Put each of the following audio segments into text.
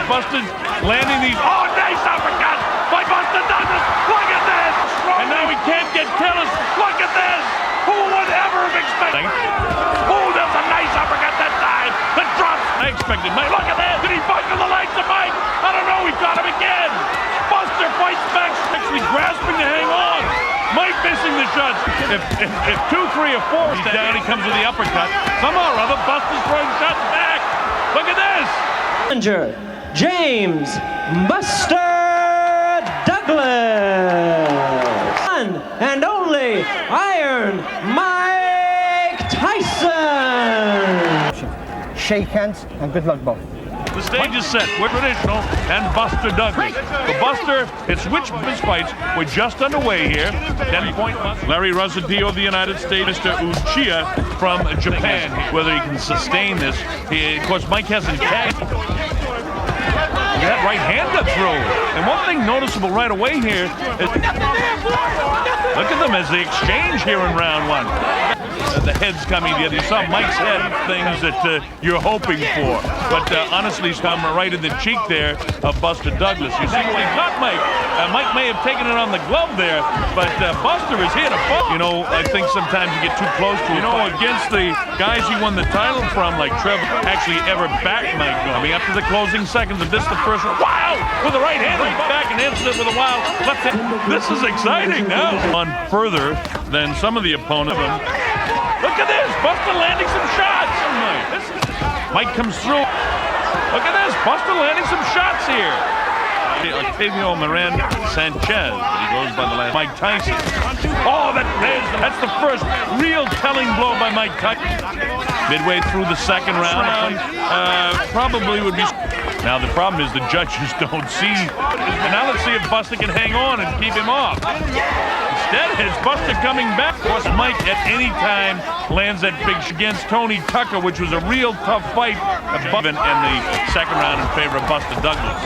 Buster landing these. Oh, nice uppercut by Buster Douglas. Look at this. And now he can't get killers. Look at this. Who would ever have expected? Oh, that's a nice uppercut that time. The drops. I expected Mike. Look at this. Did he fight for the legs of Mike? I don't know. He got him again. Buster fights back, actually grasping to hang on. Mike missing the shots. If 2, 3, or 4 is down, he comes with the uppercut. Somehow or other, Buster's throwing shots back. Look at this. Challenger, James Buster Douglas. One and only Iron Mike Tyson. Shake hands and good luck, both. The stage is set. We're traditional and Buster Douglas. For Buster, it's which of his fights were just underway here. 10-point Larry Rosadio of the United States, Mr. Uchiha from Japan. Whether he can sustain this. Of course, Mike hasn't tagged. That right hand got through. And one thing noticeable right away here is look at them as they exchange here in round 1. The heads coming together. You saw Mike's head, things that you're hoping for. But honestly, he's come right in the cheek there of Buster Douglas. You see what he got, Mike. Mike may have taken it on the glove there, but Buster is here to fight. You know, I think sometimes you get too close to it. You know, against the guys he won the title from, like Trevor, actually ever backed Mike. I mean, after the closing seconds of this, the first one, wow! With the right hand, he's back and answered it with a wild left hand. This is exciting now. On further than some of the opponents. Look at this, Buster landing some shots. Mike comes through. Look at this, Buster landing some shots here. Octavio Meyran Sanchez, he goes by the last Mike Tyson. Oh, that's the first real telling blow by Mike Tyson. Midway through the second round, probably would be. Now the problem is the judges don't see. And now let's see if Buster can hang on and keep him off. Instead, it's Buster coming back. Of course, Mike at any time lands that big against Tony Tucker, which was a real tough fight in the second round in favor of Buster Douglas.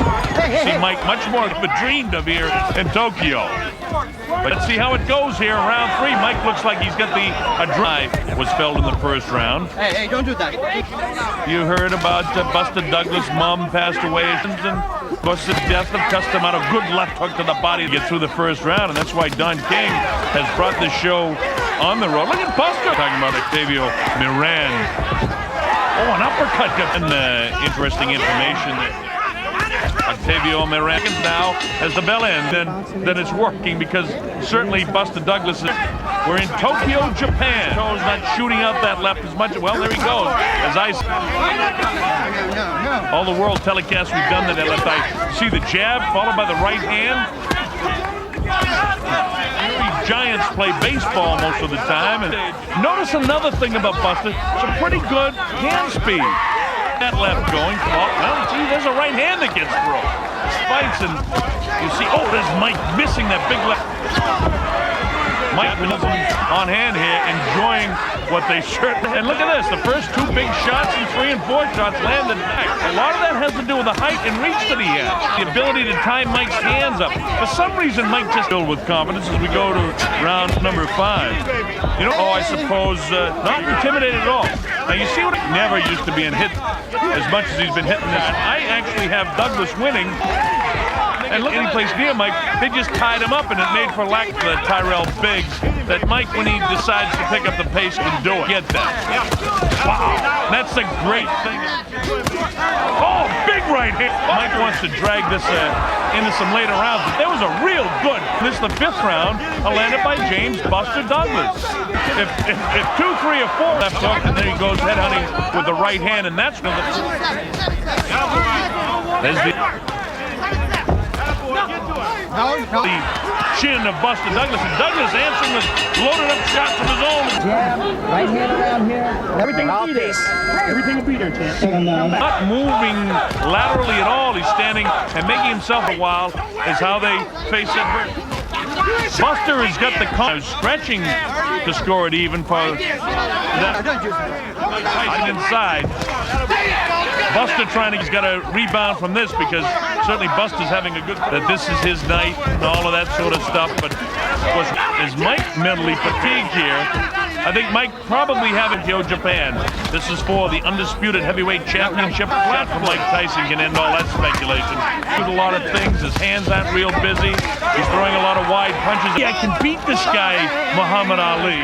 See Mike much more than dreamed of here in Tokyo. But let's see how it goes here in round 3. Mike looks like he's got a drive was felled in the first round. Hey, don't do that. You heard about Buster Douglas' mom passed away, and of course the death of custom out of good left hook to the body to get through the first round, and that's why Don King has brought this show on the road. Look at Buster talking about Octavio Meyran. Oh, an uppercut. And interesting information that Octavio Meyran now has the bell end, then it's working, because certainly Buster Douglas we're in Tokyo, Japan. Toes not shooting out that left as much. Well, there he goes. As I all the world telecasts we've done that left, I see the jab followed by the right hand. Giants play baseball most of the time. And notice another thing about Buster, some pretty good hand speed. That left going. Well, gee, there's a right hand that gets through. Fights, and you see, oh, there's Mike missing that big left. Mike on hand here, enjoying what they certainly. And look at this, the first 2 big shots and 3 and 4 shots landed back. A lot of that has to do with the height and reach that he has. The ability to tie Mike's hands up. For some reason, Mike just filled with confidence as we go to round number 5. You know, I suppose not intimidated at all. Now you see what never used to being hit as much as he's been hitting this. I actually have Douglas winning. And look, any place near Mike, they just tied him up, and it made for lack of the Tyrell Biggs that Mike, when he decides to pick up the pace, can do it. Get that. Wow, that's a great thing. Oh, big right hand. Mike wants to drag this into some later rounds, but there was a real good. This is the 5th round, landed by James Buster Douglas. If 2, 3, or 4 left hook, and then he goes headhunting with the right hand, and that's there's the the chin of Buster Douglas, and Douglas answering with loaded up shots of his own. Jab, right hand around here. Everything will be there. Everything will be there, champ. Not moving laterally at all. He's standing and making himself a while is how they face it. Buster has got the stretching to score it even for that. Tyson inside. Buster he's got to rebound from this, because certainly Buster's having a good, that this is his night and all of that sort of stuff. But of course, is Mike mentally fatigued here? I think Mike probably have it Tokyo, Japan. This is for the Undisputed Heavyweight Championship. Platform like Tyson can end all that speculation. Does a lot of things. His hands aren't real busy. He's throwing a lot of wide punches. Yeah, I can beat this guy, Muhammad Ali.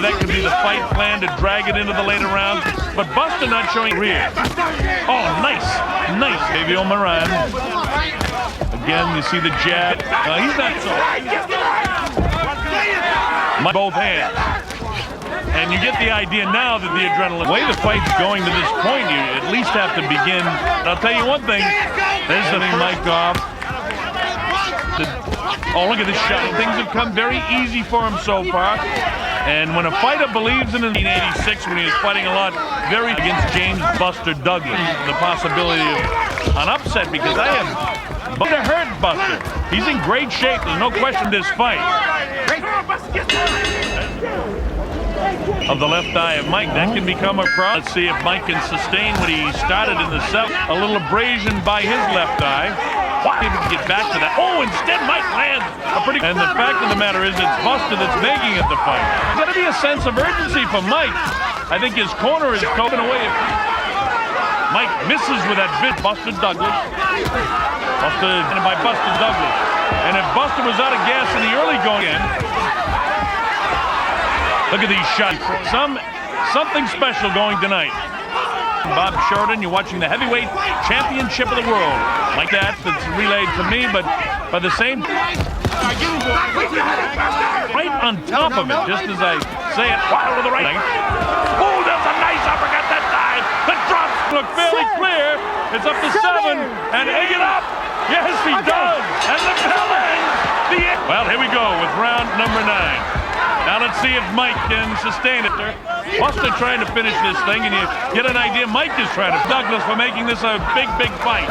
That could be the fight plan to drag it into the later rounds. But Buster not showing rear. Oh, nice. Octavio Meyran. Again, you see the jab. He's not so. Both hands. And you get the idea now that the adrenaline. The way the fight's going to this point, you at least have to begin. I'll tell you one thing. There's the mic off. Oh, look at this shot. Things have come very easy for him so far. And when a fighter believes in 1986, when he was fighting a lot very against James Buster Douglas, the possibility of an upset, because I have to hurt Buster. He's in great shape. There's no question this fight. Of the left eye of Mike, that can become a problem. Let's see if Mike can sustain what he started in the seventh. A little abrasion by his left eye. Able to get back to that. Oh, instead Mike lands a pretty. And the fact of the matter is, it's Buster that's making it the fight. There's got to be a sense of urgency for Mike. I think his corner is taken away. Mike misses with that bit. Buster Douglas. By Buster Douglas. And if Buster was out of gas in the early going in, look at these shots. Something special going tonight. Bob Sheridan, you're watching the heavyweight championship of the world. Like that's relayed to me, but by the same right on top of it, just as I say it, wild to the right. Oh, that's a nice uppercut that time. The drops look fairly clear. It's up to 7, and egg it up. Yes, he does. And the bell ends. Well, here we go with round number 9. Now let's see if Mike can sustain it. Buster trying to finish this thing, and you get an idea Mike is trying to. Douglas for making this a big fight.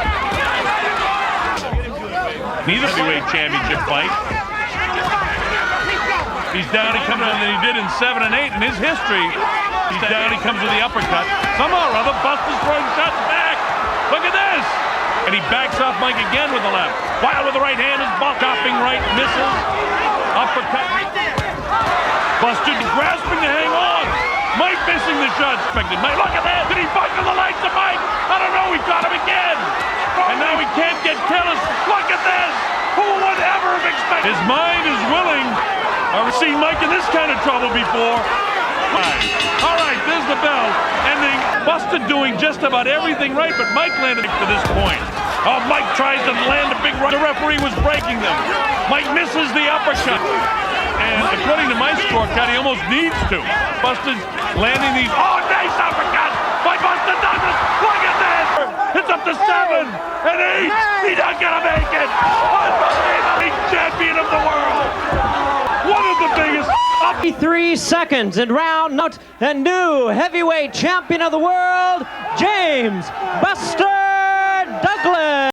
Neither heavyweight championship fight. He's down, he comes on than he did in 7 and 8 in his history. He's down, he comes with the uppercut. Somehow or other, Buster's throwing shots back. Look at this. And he backs off Mike again with the left. While with the right hand is chopping right, misses. Uppercut. Buster grasping to hang on. Mike missing the shot. Expected. Mike, look at that. Did he fight for the lights of Mike? I don't know. He got him again. And now he can't get careless. Look at this. Who would ever have expected? His mind is willing. I've seen Mike in this kind of trouble before. All right, there's the bell. Ending. Buster doing just about everything right, but Mike landed to this point. Oh, Mike tries to land a big right. The referee was breaking them. Mike misses the uppercut. And according to my scorecard, he almost needs to. Buster's landing these. Oh, nice uppercut by Buster Douglas. Look at this. It's up to 7 and 8. He's not going to make it. Unbelievable. Champion of the world. One of the biggest. 53 seconds and round out and new heavyweight champion of the world, James Buster Douglas.